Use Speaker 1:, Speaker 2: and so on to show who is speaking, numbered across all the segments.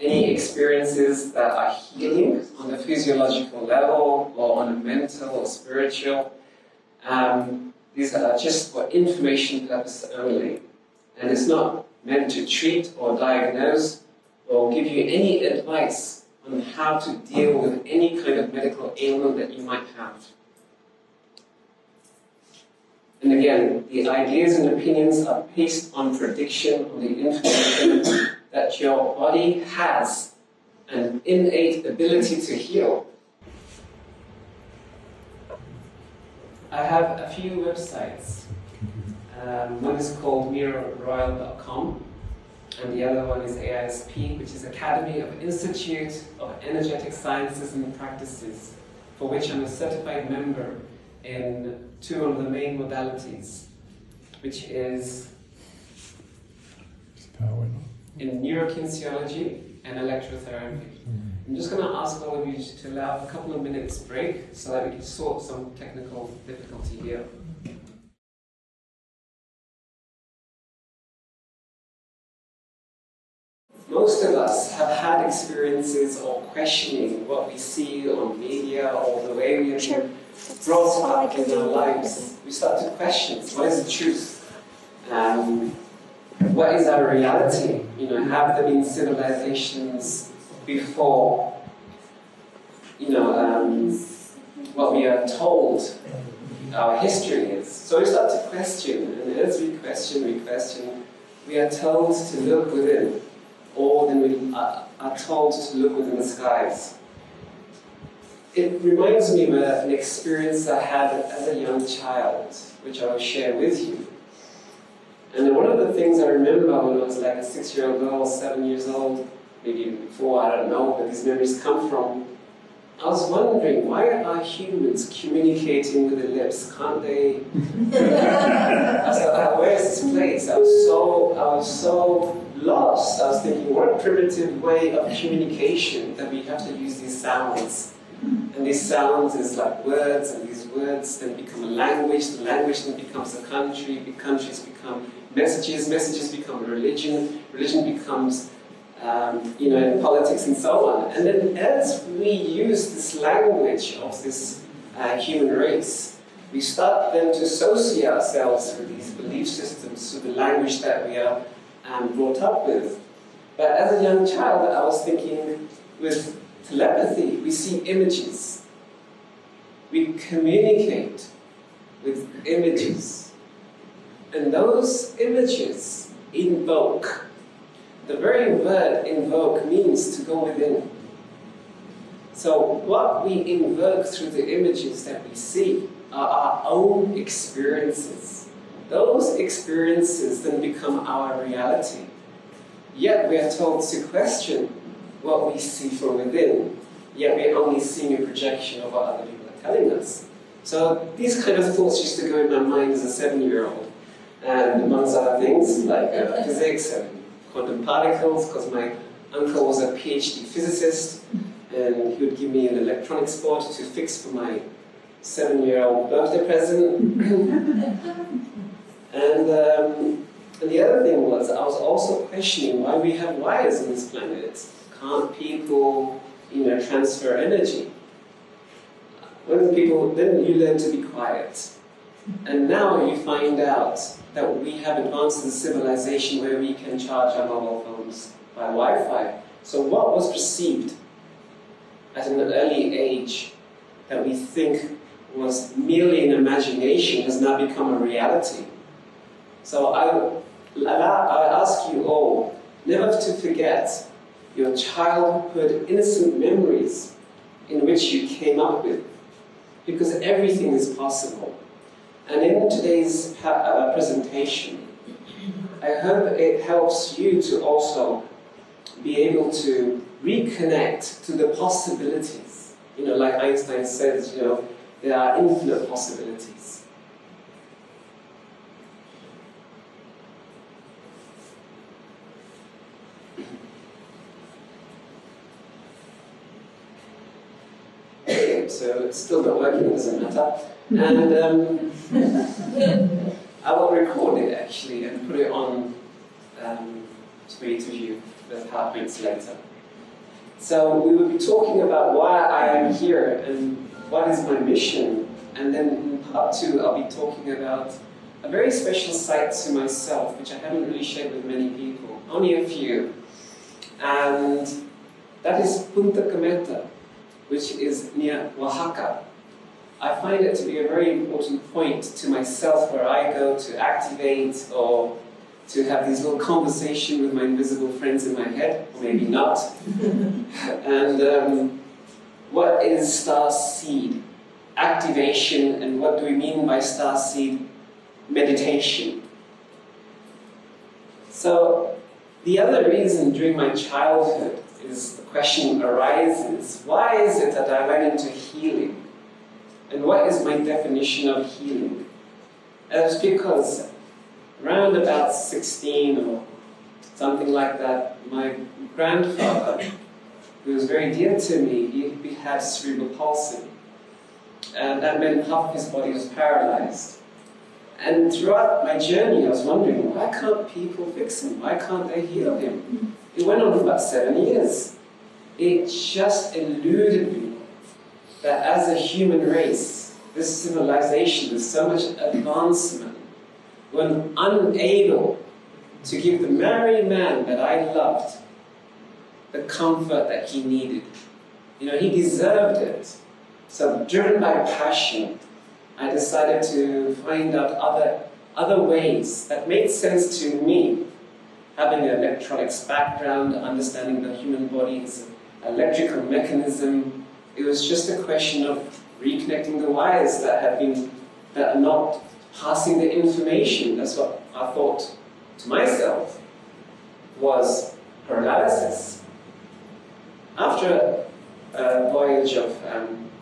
Speaker 1: any experiences that are healing on the physiological level or on a mental or spiritual. These are just for information purposes only. And it's not meant to treat or diagnose or give you any advice on how to deal with any kind of medical ailment that you might have. And again, the ideas and opinions are based on prediction on the information that your body has an innate ability to heal. I have a few websites. One is called MilaRoyale.com, and the other one is AISP, which is Academy of Institute of Energetic Sciences and Practices, for which I'm a certified member in two of the main modalities, which is in neurokinesiology and electrotherapy. I'm just going to ask all of you to allow a couple of minutes break so that we can sort some technical difficulty here. Most of us have had experiences or questioning what we see on media or the way we have been brought up in our lives. We start to question, what is the truth? What is our reality? You know, have there been civilizations before, what we are told our history is? So we start to question, and as we question, we are told to look within, or then we are told to look within the skies. It reminds me of an experience I had as a young child, which I will share with you. And one of the things I remember when I was like a 6-year-old girl, 7 years old, maybe even before, I don't know, where these memories come from. I was wondering, why are humans communicating with the lips? Can't they? I was like, where is this place? I was so lost. I was thinking, what a primitive way of communication that we have to use these sounds. And these sounds is like words, and these words then become a language. The language then becomes a country. The countries become messages. Messages become a religion. Religion becomes in politics and so on. And then as we use this language of this human race, we start then to associate ourselves with these belief systems, to the language that we are brought up with. But as a young child, I was thinking, with telepathy, we see images. We communicate with images. And those images invoke. The very word invoke means to go within. So what we invoke through the images that we see are our own experiences. Those experiences then become our reality. Yet we are told to question what we see from within. Yet we are only seeing a projection of what other people are telling us. So these kind of thoughts used to go in my mind as a 7-year-old. And amongst other things, like physics and quantum particles, because my uncle was a PhD physicist, and he would give me an electronics board to fix for my 7-year-old birthday present. And the other thing was, I was also questioning why we have wires on this planet. Can't people, transfer energy? When people, then you learn to be quiet. And now you find out that we have advanced in civilization where we can charge our mobile phones by Wi-Fi. So what was perceived at an early age that we think was merely an imagination has now become a reality. So I ask you all never to forget your childhood innocent memories in which you came up with, because everything is possible. And in today's presentation, I hope it helps you to also be able to reconnect to the possibilities. Like Einstein says, there are infinite possibilities. So it's still not working, it doesn't matter. And I will record it actually and put it on for you to view the PowerPoints later. So we will be talking about why I am here and what is my mission. And then in part 2, I'll be talking about a very special site to myself, which I haven't really shared with many people, only a few. And that is Punta Cometa, which is near Oaxaca. I find it to be a very important point to myself where I go to activate or to have these little conversations with my invisible friends in my head, or maybe not. And what is Starseed? Activation, and what do we mean by Starseed? Meditation. So, the other reason during my childhood is the question arises, why is it that I went into healing? And what is my definition of healing? And it's because around about 16 or something like that, my grandfather, who was very dear to me, he had cerebral palsy. And that meant half of his body was paralyzed. And throughout my journey, I was wondering, why can't people fix him? Why can't they heal him? It went on for about 7 years. It just eluded me that as a human race, this civilization with so much advancement, when unable to give the married man that I loved the comfort that he needed. You know, he deserved it. So driven by passion, I decided to find out other ways that made sense to me. Having an electronics background, understanding the human body's electrical mechanism, it was just a question of reconnecting the wires that are not passing the information. That's what I thought to myself was paralysis. After a voyage of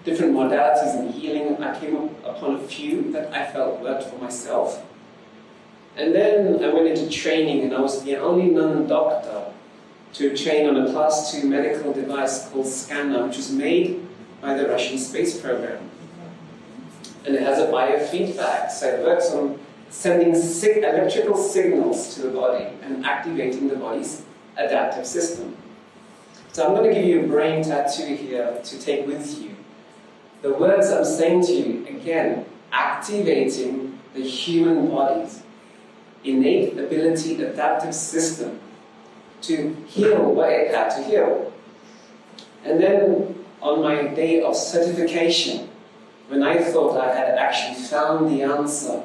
Speaker 1: different modalities in healing, I came upon a few that I felt worked for myself. And then I went into training, and I was the only non-doctor to train on a Class 2 medical device called Scanner, which was made by the Russian space program. And it has a biofeedback, so it works on sending electrical signals to the body and activating the body's adaptive system. So I'm going to give you a brain tattoo here to take with you. The words I'm saying to you, again, activating the human body's innate ability, adaptive system to heal what it had to heal. And then on my day of certification, when I thought I had actually found the answer,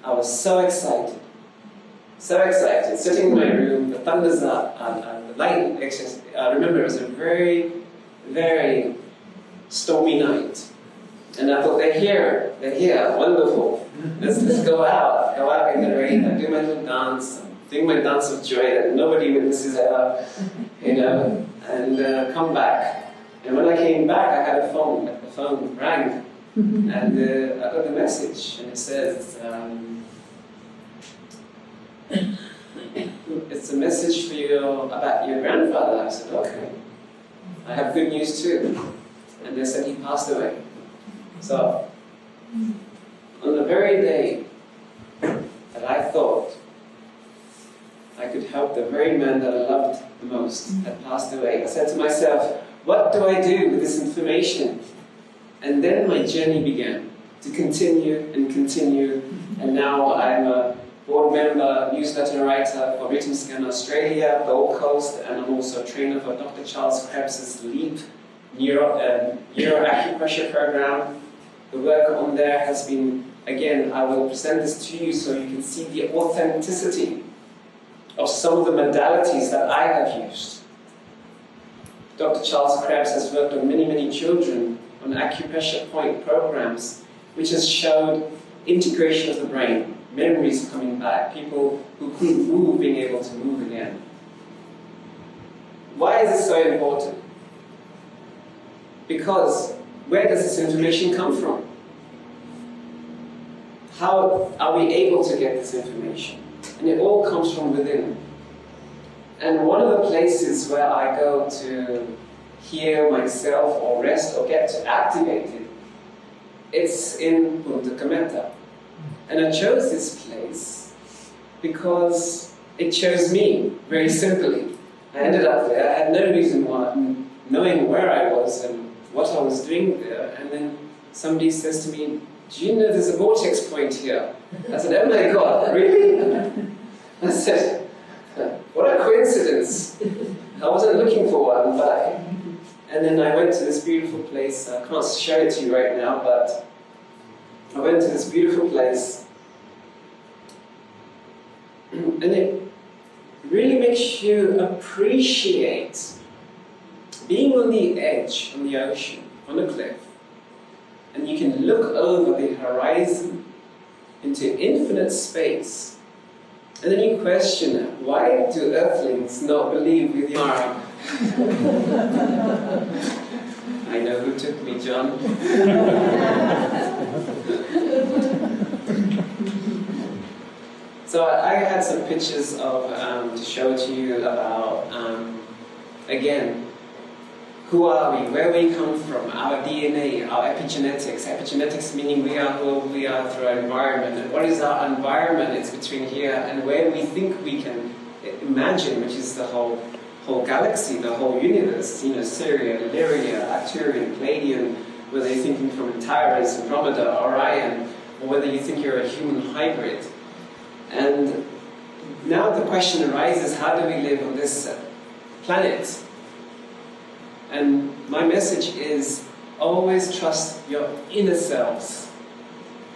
Speaker 1: I was so excited, sitting in my room, the thunder's up, and the lightning, I remember it was a very, very stormy night. And I thought, they're here, wonderful. Let's go out in the rain, and do my little dance, doing my dance of joy that nobody witnesses ever, and come back. And when I came back, I had a phone. The phone rang, and I got the message, and it says, "It's a message for you about your grandfather." I said, "Okay. I have good news too." And they said he passed away. So, on the very day that I thought I could help the very man that I loved the most had passed away, I said to myself, what do I do with this information? And then my journey began to continue, and now I'm a board member, newsletter writer for Rhythm Scan Australia, Gold Coast, and I'm also a trainer for Dr. Charles Krebs's LEAP Neuro Acupressure program. The work on there has been, again, I will present this to you so you can see the authenticity of some of the modalities that I have used. Dr. Charles Krebs has worked on many children on acupressure point programs, which has showed integration of the brain, memories coming back, people who couldn't move being able to move again. Why is this so important? Because where does this information come from? How are we able to get this information? And it all comes from within. And one of the places where I go to heal myself or rest or get to activate it, it's in Punta Cometa. And I chose this place because it chose me, very simply. I ended up there. I had no reason why, knowing where I was and what I was doing there. And then somebody says to me, "Do you know there's a vortex point here?" I said, "Oh my God, really?" I said, "What a coincidence. I wasn't looking for one, but..." And then I went to this beautiful place. I can't show it to you right now, but I went to this beautiful place. And it really makes you appreciate being on the edge, on the ocean, on a cliff. And you can look over the horizon into infinite space. And then you question, why do earthlings not believe with the arm? I know who took me, John. So I had some pictures of to show to you about, again, who are we, where we come from, our DNA, our epigenetics. Epigenetics meaning we are who we are through our environment. And what is our environment? It's between here and where we think we can imagine, which is the whole galaxy, the whole universe. You know, Syria, Lyria, Arcturian, Palladian, whether you're thinking from Antares, Andromeda, Orion, or whether you think you're a human hybrid. And now the question arises, how do we live on this planet? And my message is, always trust your inner selves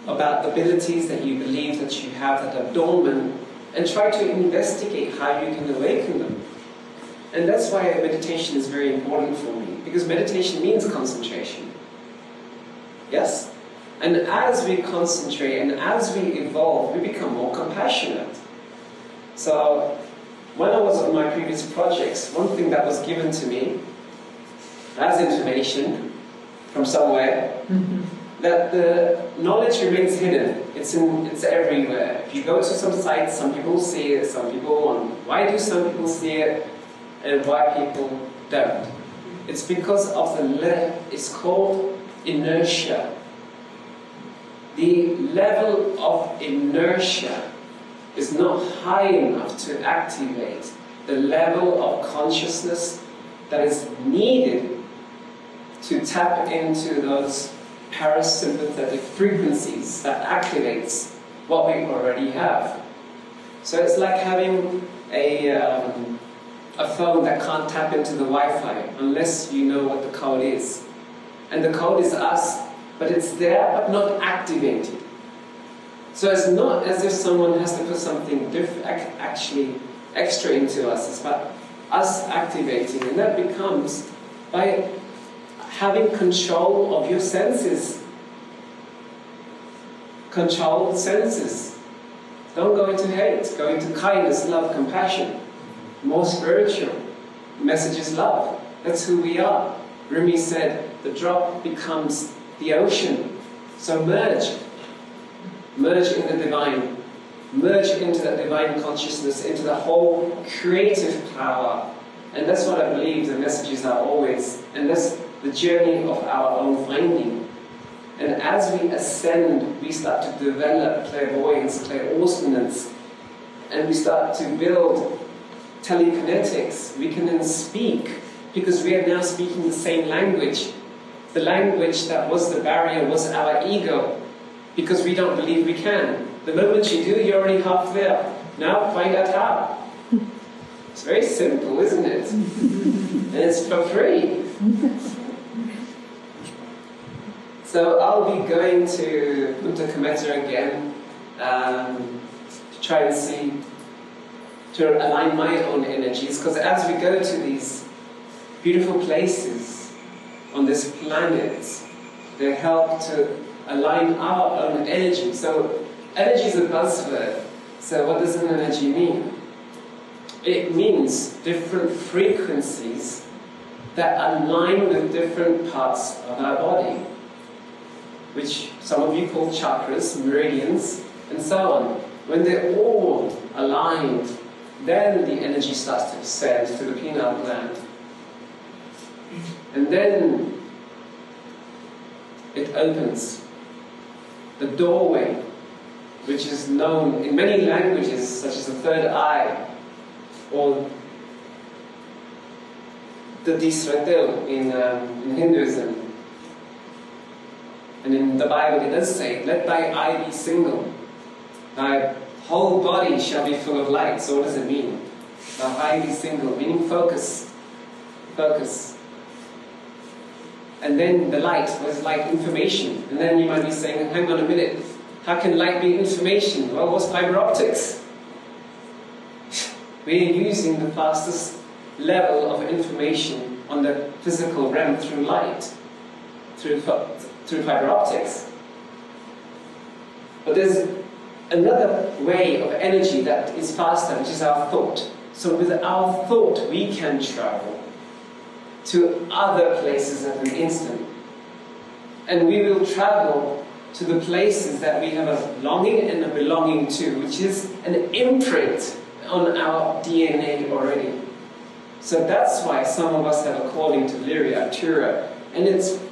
Speaker 1: about abilities that you believe that you have that are dormant, and try to investigate how you can awaken them. And that's why meditation is very important for me, because meditation means concentration. Yes? And as we concentrate and as we evolve, we become more compassionate. So, when I was on my previous projects, one thing that was given to me as information from somewhere, that the knowledge remains hidden. It's everywhere. If you go to some sites, some people see it, some people won't. Why do some people see it and why people don't? It's because of it's called inertia. The level of inertia is not high enough to activate the level of consciousness that is needed to tap into those parasympathetic frequencies that activates what we already have. So it's like having a phone that can't tap into the Wi-Fi unless you know what the code is. And the code is us, but it's there but not activated. So it's not as if someone has to put something actually extra into us. It's about us activating, and that becomes by having control of your senses. Control senses. Don't go into hate, go into kindness, love, compassion. More spiritual. The message is love. That's who we are. Rumi said, the drop becomes the ocean. So merge. Merge in the divine. Merge into that divine consciousness, into the whole creative power. And that's what I believe the messages are always. And that's the journey of our own finding. And as we ascend, we start to develop clairvoyance, clairaustinance, and we start to build telekinetics. We can then speak, because we are now speaking the same language. The language that was the barrier was our ego, because we don't believe we can. The moment you do, you're already half there. Now find out how. It's very simple, isn't it? And it's for free. So I'll be going to Punta Cometa again to try and see, to align my own energies, because as we go to these beautiful places on this planet, they help to align our own energy. So energy is a buzzword. So what does an energy mean? It means different frequencies that align with different parts of our body, which some of you call chakras, meridians, and so on. When they're all aligned, then the energy starts to ascend to the pineal gland. And then it opens the doorway, which is known in many languages, such as the third eye, or the disratel in Hinduism. And in the Bible it does say, let thy eye be single. Thy whole body shall be full of light. So what does it mean? Thy eye be single, meaning focus. Focus. And then the light was like information. And then you might be saying, hang on a minute, how can light be information? Well, what's fiber optics? We're using the fastest level of information on the physical realm through light, through fiber optics. But there's another way of energy that is faster, which is our thought. So with our thought, we can travel to other places at an instant. And we will travel to the places that we have a longing and a belonging to, which is an imprint on our DNA already. So that's why some of us have a calling to Lyria, Tura. And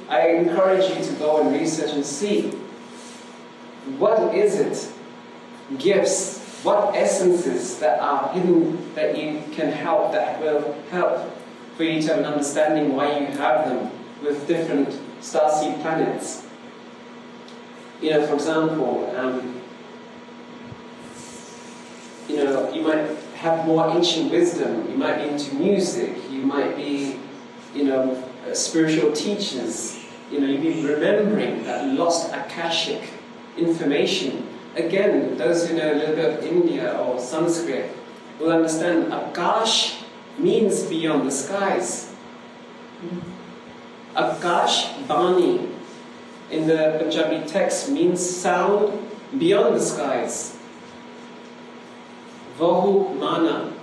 Speaker 1: I encourage you to go and research and see what is it, gifts, what essences that are hidden that you can help, that will help for you to have an understanding why you have them with different starseed planets. You know, for example, you might have more ancient wisdom, you might be into music, you might be, spiritual teachers, you'd be remembering that lost Akashic information. Again, those who know a little bit of India or Sanskrit will understand Akash means beyond the skies. Akash Bani in the Punjabi text means sound beyond the skies. Vahu Mana.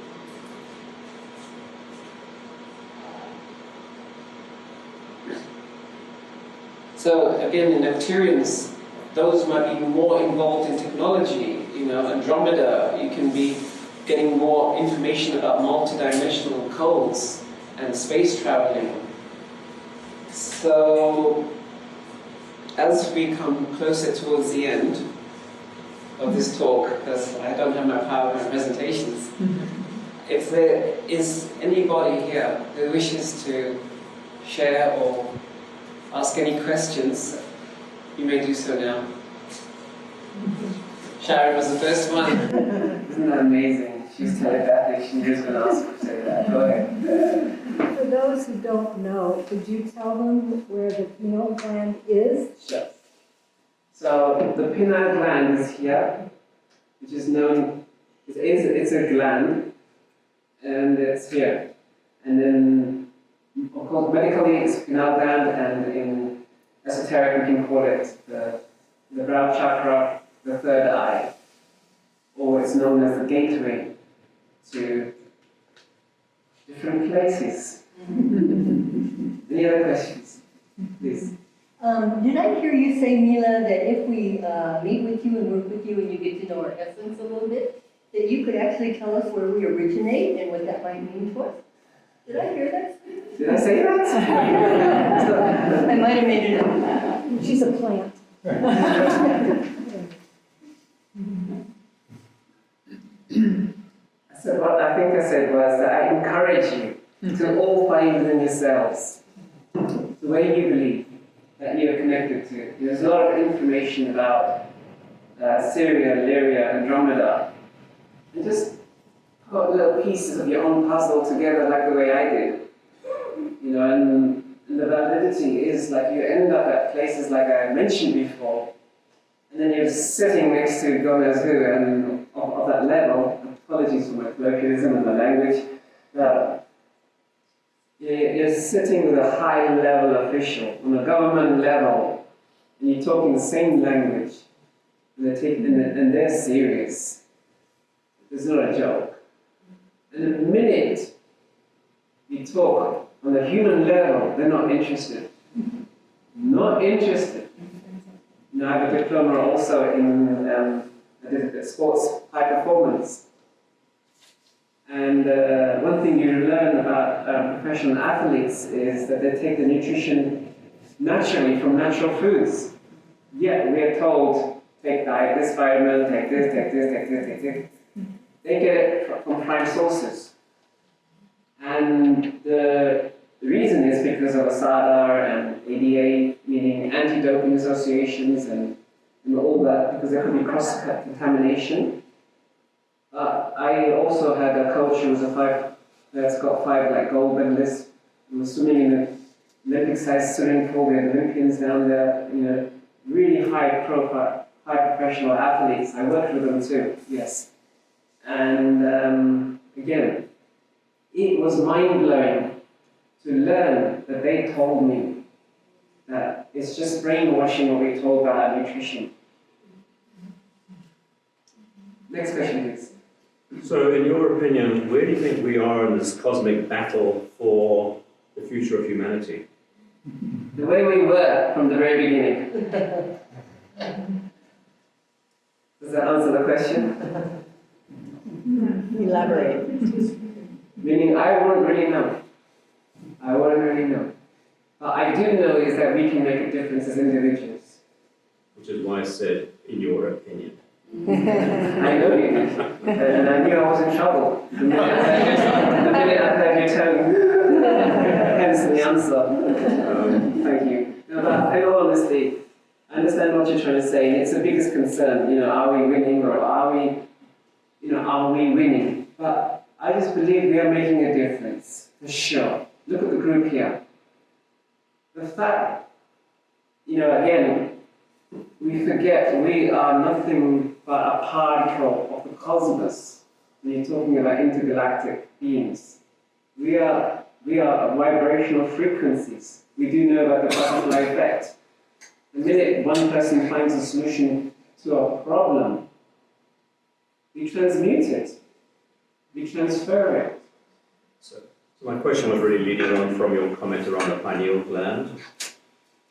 Speaker 1: So again, in Neptunians, those might be more involved in technology. Andromeda, you can be getting more information about multidimensional codes and space traveling. So, as we come closer towards the end of this talk, because I don't have my PowerPoint presentations, if there is anybody here who wishes to share or ask any questions, you may do so now. Sharon was the first one. Isn't that amazing? She's telepathic, she knows when to ask to say that. Go ahead.
Speaker 2: For those who don't know, could you tell them where the pineal gland is?
Speaker 1: Sure. So the pineal gland is here, which is known, it's a gland, and it's here. And then, of course, medically it's pineal gland, and in esoteric we can call it the brow chakra, the third eye, or it's known as the gateway to different places. Any other questions? Please.
Speaker 3: Did I hear you say, Mila, that if we meet with you and work with you and you get to know our essence a little bit, that you could actually tell us where we originate and what that might mean to us? Did I hear that?
Speaker 1: Did I say that?
Speaker 3: I might have made it up.
Speaker 2: She's a plant.
Speaker 1: So what I think I said was that I encourage you to all find within yourselves the way you believe that you are connected to. There's a lot of information about Syria, Lyria, Andromeda, and just put little pieces of your own puzzle together like the way I did. And the validity is like you end up at places like I mentioned before, and then you're sitting next to God knows who, and of that level. Apologies for my colloquialism and my language. You're sitting with a high-level official on a government level, and you're talking the same language, and they're serious. It's not a joke. And the minute you talk on the human level, they're not interested. Not interested. I have a diploma also in sports high performance. And one thing you learn about professional athletes is that they take the nutrition naturally from natural foods. Yet we are told, take this vitamin, take this, take this, take this, take this. They get it from prime sources. And the SADA and ADA, meaning anti-doping associations and all that, because there could be cross-contamination. I also had a coach who was that's got 5 like gold medalists. We were swimming in an Olympic-sized swimming pool. We had Olympians down there, really high-profile, high-professional athletes. I worked with them too, yes. And again, it was mind-blowing to learn that they told me that it's just brainwashing what we told about our nutrition. Next question, please.
Speaker 4: So, in your opinion, where do you think we are in this cosmic battle for the future of humanity?
Speaker 1: The way we were from the very beginning. Does that answer the question?
Speaker 3: Elaborate.
Speaker 1: Meaning, I wouldn't really know. I wouldn't really know. But I do know is that we can make a difference as individuals.
Speaker 4: Which is why I said, in your opinion.
Speaker 1: I know you did. And I knew I was in trouble. The minute I heard your tone, hence the answer. Thank you. No, but in all honesty, I understand what you're trying to say. It's the biggest concern. Are we winning or are we winning? But I just believe we are making a difference, for sure. Look at the group here. The fact, again, we forget we are nothing but a particle of the cosmos. When you're talking about intergalactic beings, we are vibrational frequencies. We do know about the butterfly effect. The minute one person finds a solution to a problem, we transmute it. We transfer it.
Speaker 4: So my question was really leading on from your comment around the pineal gland.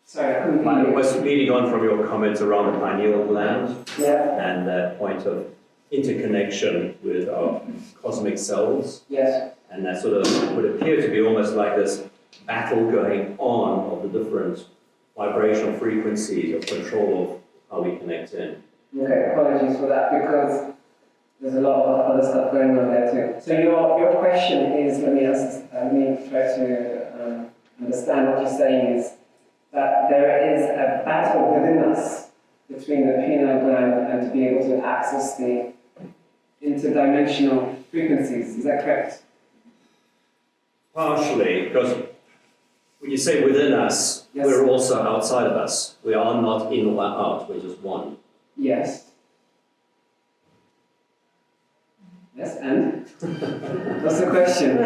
Speaker 1: Sorry, I couldn't hear
Speaker 4: It
Speaker 1: you.
Speaker 4: was leading on from your comments around the pineal gland
Speaker 1: Yeah.
Speaker 4: and that point of interconnection with our cosmic selves.
Speaker 1: Yes.
Speaker 4: And that sort of would appear to be almost like this battle going on of the different vibrational frequencies of control of how we connect in.
Speaker 1: Okay, apologies for that because there's a lot of other stuff going on there too. So your question is, let me try to understand what you're saying is that there is a battle within us between the pineal gland and to be able to access the interdimensional frequencies. Is that correct?
Speaker 4: Partially, because when you say within us,
Speaker 1: Yes.
Speaker 4: we're also outside of us. We are not in or out, we're just one.
Speaker 1: Yes. Yes, and? What's the question?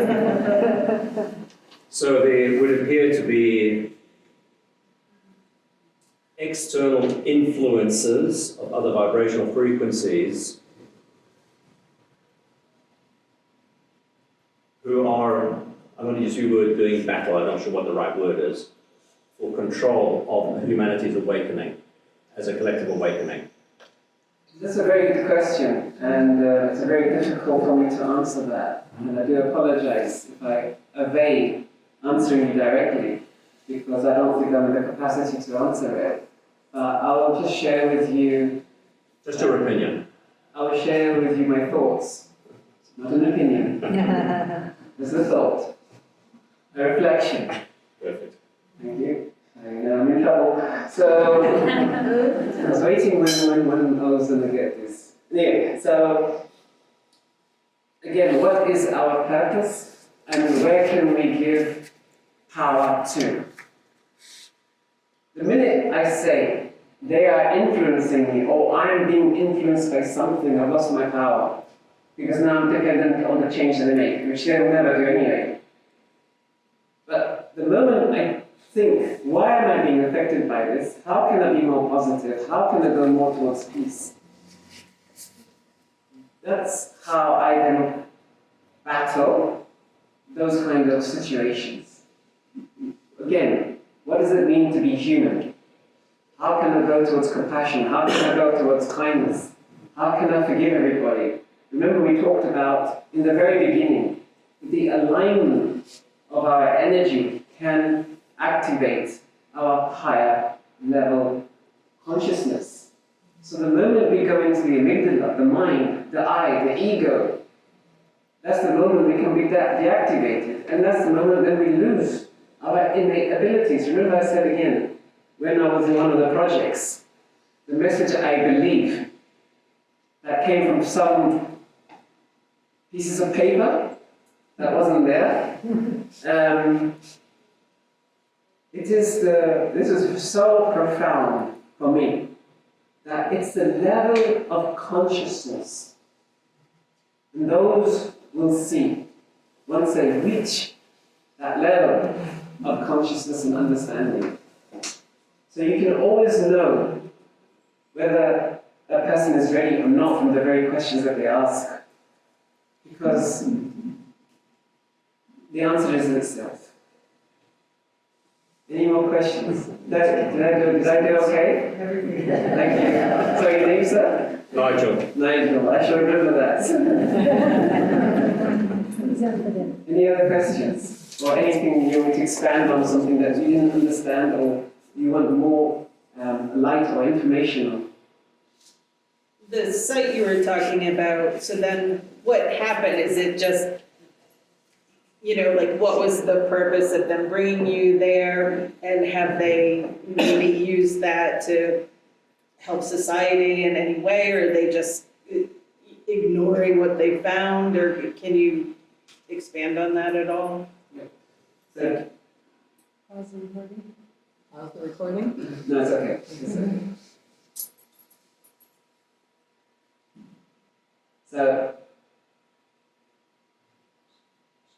Speaker 4: So there would appear to be external influences of other vibrational frequencies who are, I'm going to use your word, doing battle, I'm not sure what the right word is, for control of humanity's awakening, as a collective awakening.
Speaker 1: That's a very good question, and it's very difficult for me to answer that. And I do apologize if I evade answering you directly, because I don't think I'm in the capacity to answer it. I will just share with you...
Speaker 4: Just your opinion.
Speaker 1: I will share with you my thoughts. It's not an opinion. It's a thought. A reflection.
Speaker 4: Perfect.
Speaker 1: Thank you. I know I'm in trouble. So, I was waiting when I was going to get this. Anyway, so, again, what is our purpose and where can we give power to? The minute I say they are influencing me or I'm being influenced by something, I've lost my power. Because now I'm dependent on the change that they make, which they will never do anyway. But the moment I think, why am I being affected by this? How can I be more positive? How can I go more towards peace? That's how I then battle those kind of situations. Again, what does it mean to be human? How can I go towards compassion? How can I go towards kindness? How can I forgive everybody? Remember we talked about, in the very beginning, the alignment of our energy can activate our higher level consciousness. So the moment we go into the amygdala, the mind, the I, the ego, that's the moment we can be deactivated. And that's the moment then we lose our have innate abilities. Remember I said again, when I was in one of the projects, the message I believe that came from some pieces of paper that wasn't there. This is so profound for me that it's the level of consciousness. And those will see once they reach that level of consciousness and understanding. So you can always know whether a person is ready or not from the very questions that they ask. Because the answer is in itself. Any more questions? Did I do okay? Thank you. So your name, sir?
Speaker 4: Nigel.
Speaker 1: Nigel, I shall remember that. Any other questions? Or anything you want to expand on, something that you didn't understand or you want more light or information on?
Speaker 5: The site you were talking about, so then what happened? Is it just, like what was the purpose of them bringing you there? And have they maybe used that to help society in any way? Or are they just ignoring what they found? Or can you expand on that at all?
Speaker 1: So,
Speaker 2: Pause the recording.
Speaker 3: Pause the recording.
Speaker 1: no, it's okay. It's okay. So,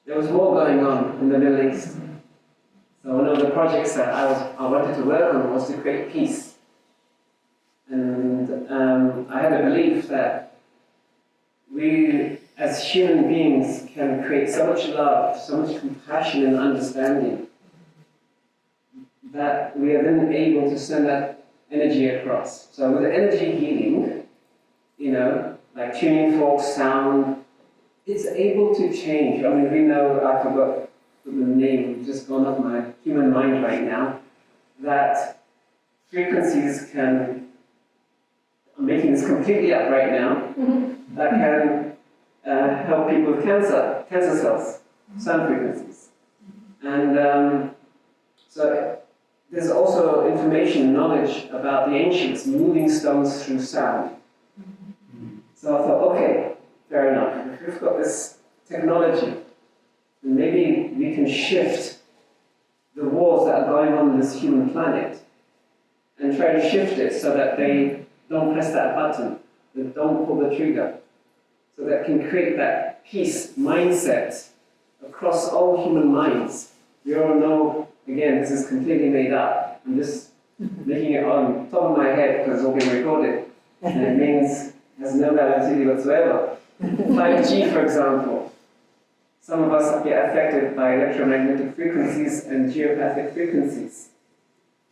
Speaker 1: there was war going on in the Middle East. So one of the projects that I wanted to work on was to create peace. And I had a belief that we, as human beings, can create so much love, so much compassion and understanding, that we are then able to send that energy across. So with energy healing, like tuning forks, sound, it's able to change. I mean, we know, I forgot the name, just gone off my human mind right now, that frequencies can, I'm making this completely up right now, that can help people with cancer cells, sound frequencies. And so there's also information, knowledge about the ancients moving stones through sound. So I thought, okay, fair enough. If we've got this technology, then maybe we can shift the wars that are going on in this human planet and try to shift it so that they don't press that button, they don't pull the trigger, so that can create that peace mindset across all human minds. We all know, again, this is completely made up. I'm just making it on top of my head because it's all being recorded. And it means it has no validity whatsoever. 5G, for example. Some of us get affected by electromagnetic frequencies and geopathic frequencies.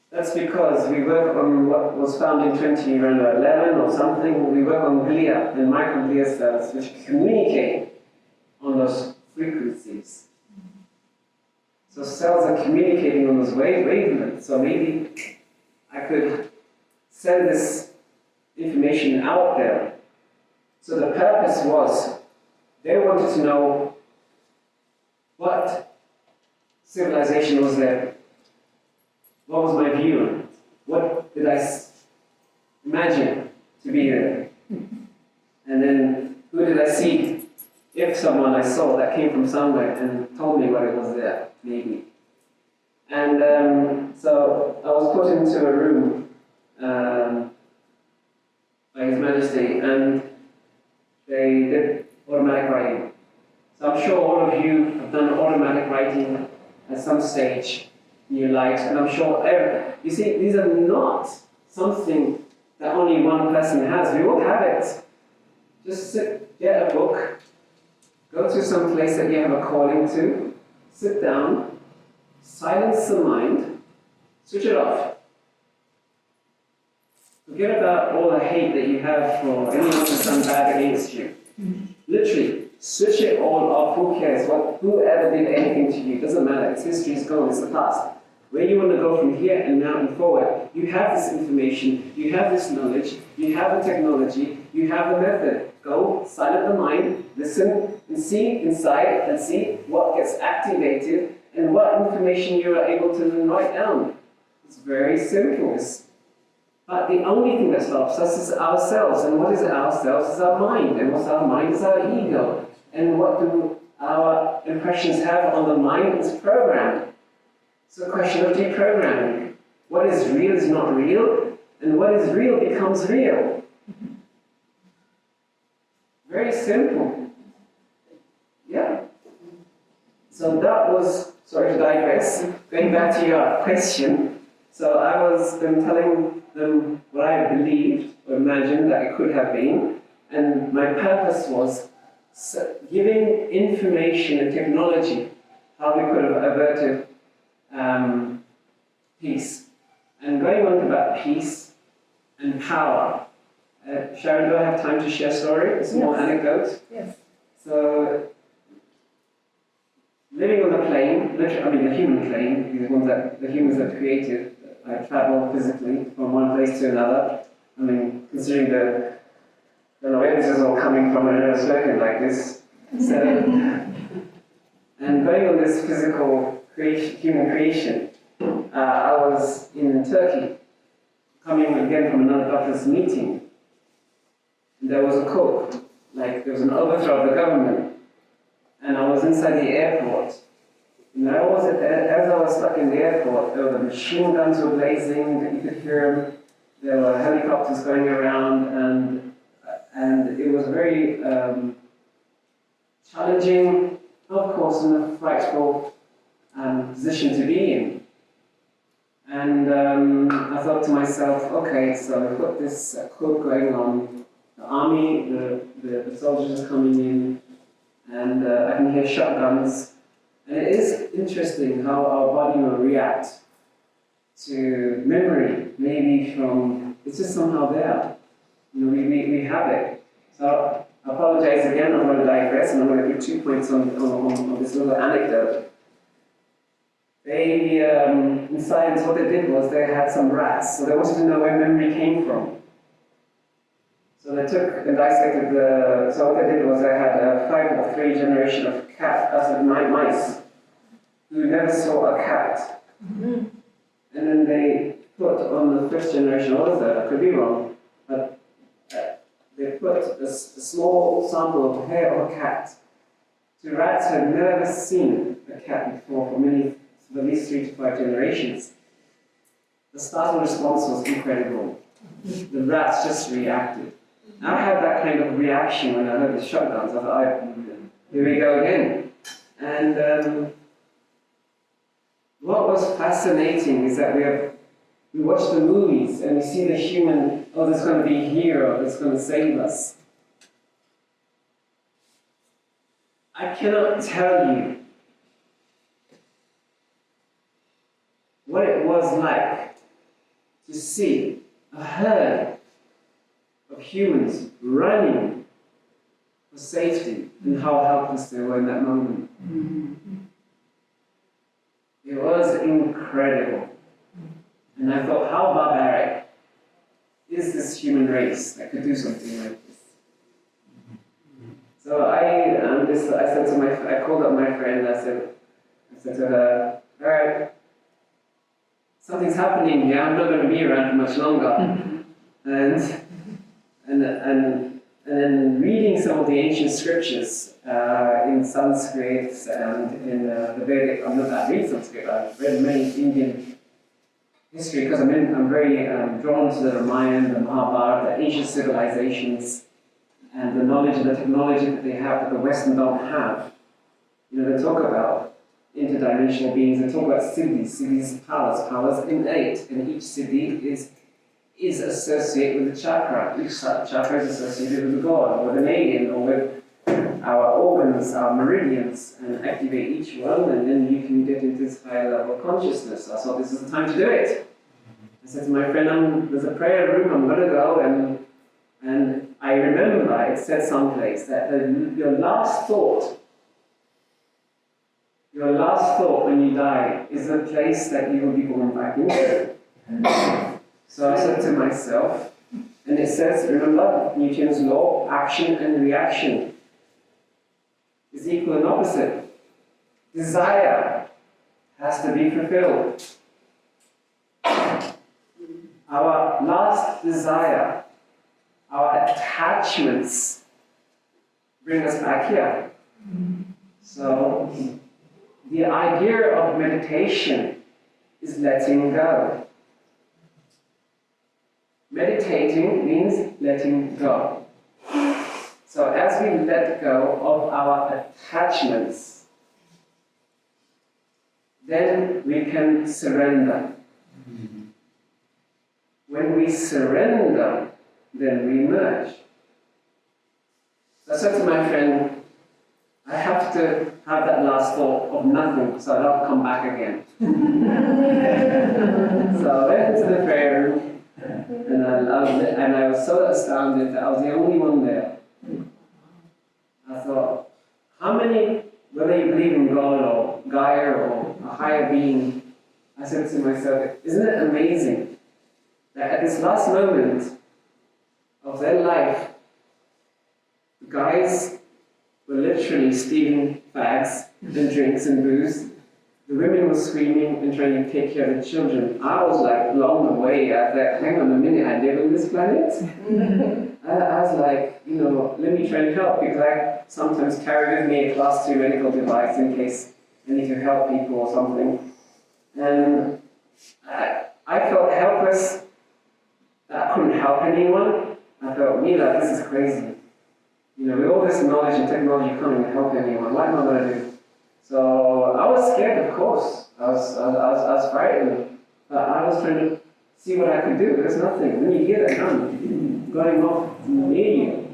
Speaker 1: That's because we work on what was found in 2011 or something. We work on glia and microglia cells, which communicate on those frequencies. So cells are communicating on those wavelengths. So maybe I could send this information out there. So the purpose was, they wanted to know what civilization was there. What was my view on it? What did I imagine to be there? And then who did I see? If someone I saw that came from somewhere and told me what it was there, maybe. And so I was put into a room by His Majesty, and they did automatic writing. So I'm sure all of you have done automatic writing at some stage in your lives, and I'm sure you see, these are not something that only one person has. We all have it. Just sit, get a book, go to some place that you have a calling to, sit down, silence the mind, switch it off. Forget about all the hate that you have for anyone who's done bad against you. Literally, switch it all off. Who cares? Whoever did anything to you, doesn't matter. It's history, it's gone, it's the past. Where you want to go from here and now and forward, you have this information, you have this knowledge, you have the technology, you have the method. Go, silent the mind, listen, and see inside, and see what gets activated and what information you are able to write down. It's very simple. But the only thing that stops us is ourselves. And what is ourselves is our mind. And what's our mind is our ego. And what do our impressions have on the mind is programmed. It's a question of deprogramming. What is real is not real, and what is real becomes real. Very simple. Yeah. So that was, sorry to digress, going back to your question. So I was telling them what I believed or imagined that it could have been, and my purpose was giving information and technology how we could have averted peace. And going on about peace and power. Sharon, do I have time to share a story? A small anecdote?
Speaker 2: Yes.
Speaker 1: So, living on the plane, the human plane, the humans that created, I travel physically from one place to another. I mean, considering I don't know where this is all coming from, in a circuit like this. So, and going on this physical human creation, I was in Turkey, coming again from another doctor's meeting. And there was a coup, there was an overthrow of the government, and I was inside the airport. And as I was stuck in the airport, there were the machine guns were blazing, you could hear them. There were helicopters going around, and it was very challenging, of course, and a frightful position to be in. And I thought to myself, okay, so we've got this coup going on. The army, the soldiers are coming in, and I can hear shotguns. And it is interesting how our body will react to memory, maybe it's just somehow there. We have it. So I apologize again, I'm going to digress, and I'm going to give 2 points on this little anecdote. They, in science, what they did was they had some rats, so they wanted to know where memory came from. So they took and dissected so what they did was they had a 5 or 3 generation of mice who never saw a cat. Mm-hmm. And then they put on the 1st generation, or the 3rd, I could be wrong, but they put a small sample of hair of a cat to rats who had never seen a cat before for at least 3 to 5 generations. The startle response was incredible. The rats just reacted. I had that kind of reaction when I heard the shotguns. I thought, here we go again. And what was fascinating is that we watch the movies and we see the human, there's going to be a hero that's going to save us. I cannot tell you what it was like to see a herd of humans running for safety and how helpless they were in that moment. Mm-hmm. It was incredible. And I thought, how barbaric is this human race that could do something like this? So I called up my friend, I said to her, all right, something's happening here, I'm not going to be around for much longer. And then reading some of the ancient scriptures in Sanskrit and in the Vedic, I read Sanskrit, I've read many Indian history because I'm very drawn to the Ramayana, the Mahabharata, the ancient civilizations, and the knowledge and the technology that they have that the Western don't have. They talk about interdimensional beings, they talk about siddhis, powers innate, and each siddhi is associated with a chakra. Each chakra is associated with a god, or with an alien, or with our organs, our meridians, and activate each one, and then you can get into this higher level of consciousness. So I thought this is the time to do it. I said to my friend, there's a prayer room, I'm going to go, and I remember it said someplace that your last thought when you die is the place that you will be born back into. So I said to myself, and it says, remember, Newton's law, action and reaction is equal and opposite. Desire has to be fulfilled. Our last desire, our attachments bring us back here. So the idea of meditation is letting go. Meditating means letting go. So as we let go of our attachments, then we can surrender. When we surrender, then we merge. I said to my friend, I have to have that last thought of nothing so I don't come back again. So I went into the prayer room and I loved it, and I was so astounded that I was the only one there. I thought, how many, whether you believe in God or Gaia or a higher being, I said to myself, isn't it amazing that at this last moment of their life, the guys were literally stealing fags and drinks and booze. The women were screaming and trying to take care of the children. I was like blown away. I thought, hang on a minute, I live on this planet? I was like, let me try and help, because I sometimes carry with me a class 2 medical device in case I need to help people or something. And I felt helpless. I couldn't help anyone. I thought, Mila, this is crazy. With all this knowledge and technology, you can't even help anyone. What am I going to do? So I was scared, of course. I was frightened. But I was trying to see what I could do. There's nothing. When you get a gun going off near you,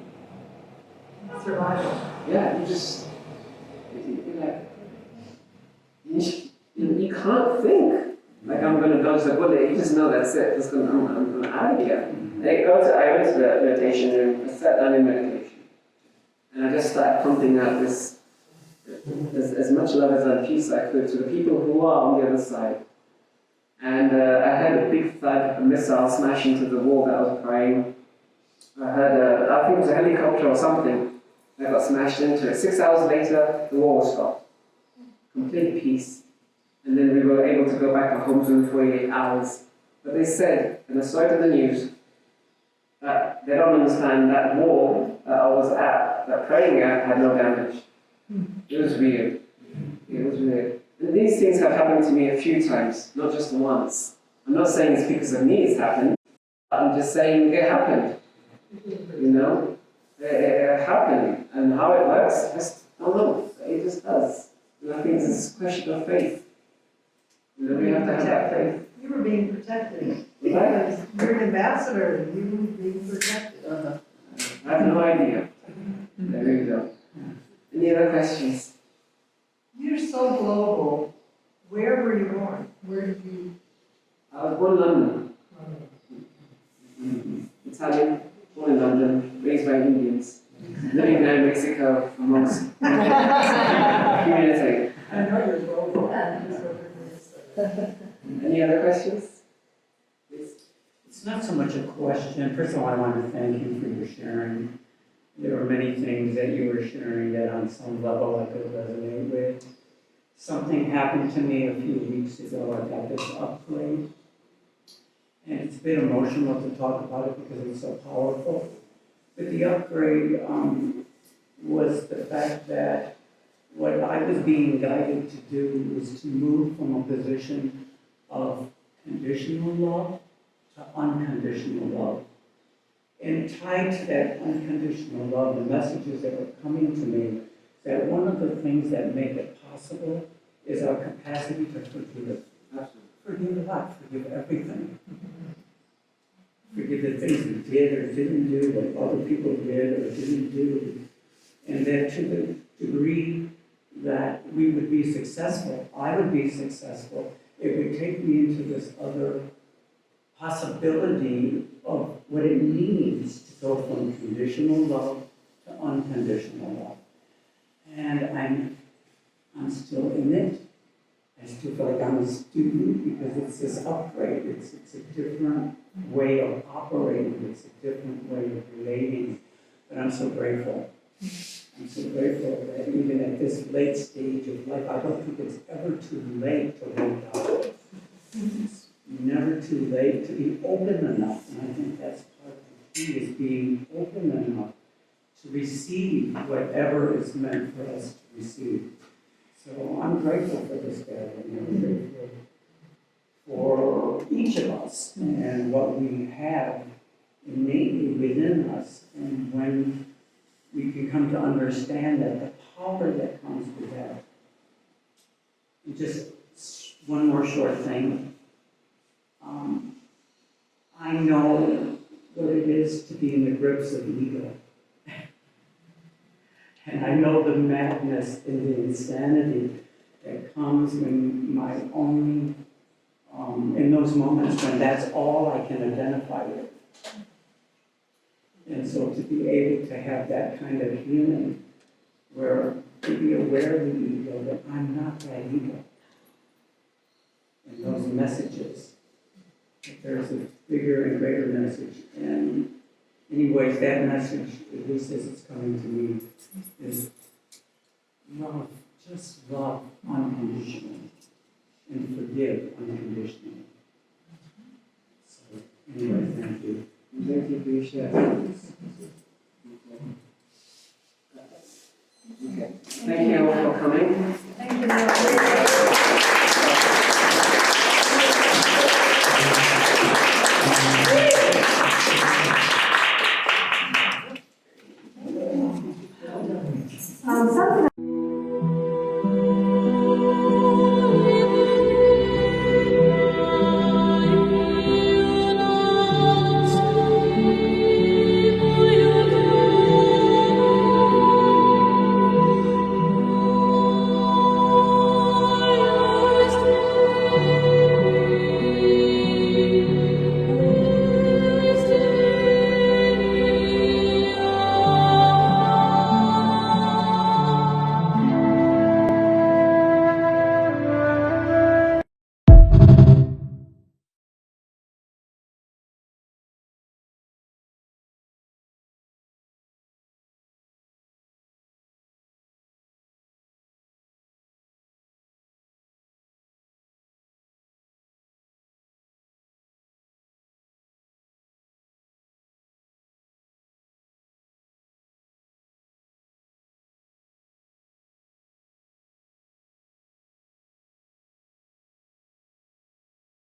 Speaker 2: Survival.
Speaker 1: yeah, you can't think. Like, I'm going to dodge the bullet. You just know that's it. I'm out of here. I went to the meditation room. I sat down in meditation. And I just started pumping out this, as much love as and peace I could to the people who are on the other side. And I heard a big thud, a missile smash into the wall that I was praying. I heard, I think it was a helicopter or something that got smashed into it. 6 hours later, the war was stopped. Complete peace. And then we were able to go back to homes within 48 hours. But they said, and I saw it in the news, that they don't understand that war that I was at, that praying at, had no damage. It was weird. It was weird. And these things have happened to me a few times, not just once. I'm not saying it's because of me it's happened. I'm just saying it happened. It happened. And how it works, I just don't know. It just does. And I think it's a question of faith. We have to have that faith.
Speaker 2: You were being protected.
Speaker 1: Right?
Speaker 2: You're an ambassador, you were being protected.
Speaker 1: I have no idea. There you go. Any other questions?
Speaker 2: You're so global. Where were you born? Where did you?
Speaker 1: I was born in London. Italian, born in London, raised by Indians, living there in Mexico amongst community.
Speaker 2: I know you're global.
Speaker 1: Any other questions? Please.
Speaker 6: It's not so much a question. First of all, I want to thank you for your sharing. There were many things that you were sharing that on some level I could resonate with. Something happened to me a few weeks ago. I got this upgrade. And it's a bit emotional to talk about it because it's so powerful. But the upgrade was the fact that what I was being guided to do was to move from a position of conditional love to unconditional love. And tied to that unconditional love, the messages that were coming to me, that one of the things that make it possible is our capacity to forgive. Forgive a lot, forgive everything. Forgive the things we did or didn't do, what other people did or didn't do. And that to the degree that we would be successful, I would be successful, it would take me into this other possibility of what it means to go from conditional love to unconditional love. And I'm still in it. I still feel like I'm a student because it's this upgrade. It's a different way of operating. It's a different way of relating. But I'm so grateful. I'm so grateful that even at this late stage of life, I don't think it's ever too late to wake up. It's never too late to be open enough, and I think that's part of the key, is being open enough to receive whatever is meant for us to receive. So I'm grateful for this gathering. I'm grateful for each of us and what we have innately within us. And when we can come to understand that the power that comes with that. And just one more short thing. I know what it is to be in the grips of ego. And I know the madness and the insanity that comes when my only, in those moments when that's all I can identify with. And so to be able to have that kind of healing, where to be aware of the ego, that I'm not that ego. And those messages, that there's a bigger and greater message. And anyways, that message, at least as it's coming to me, is love, just love unconditionally, and forgive unconditionally. So, anyway, thank you.
Speaker 1: Thank you for your share. Okay. Thank you all for coming.
Speaker 2: Thank you.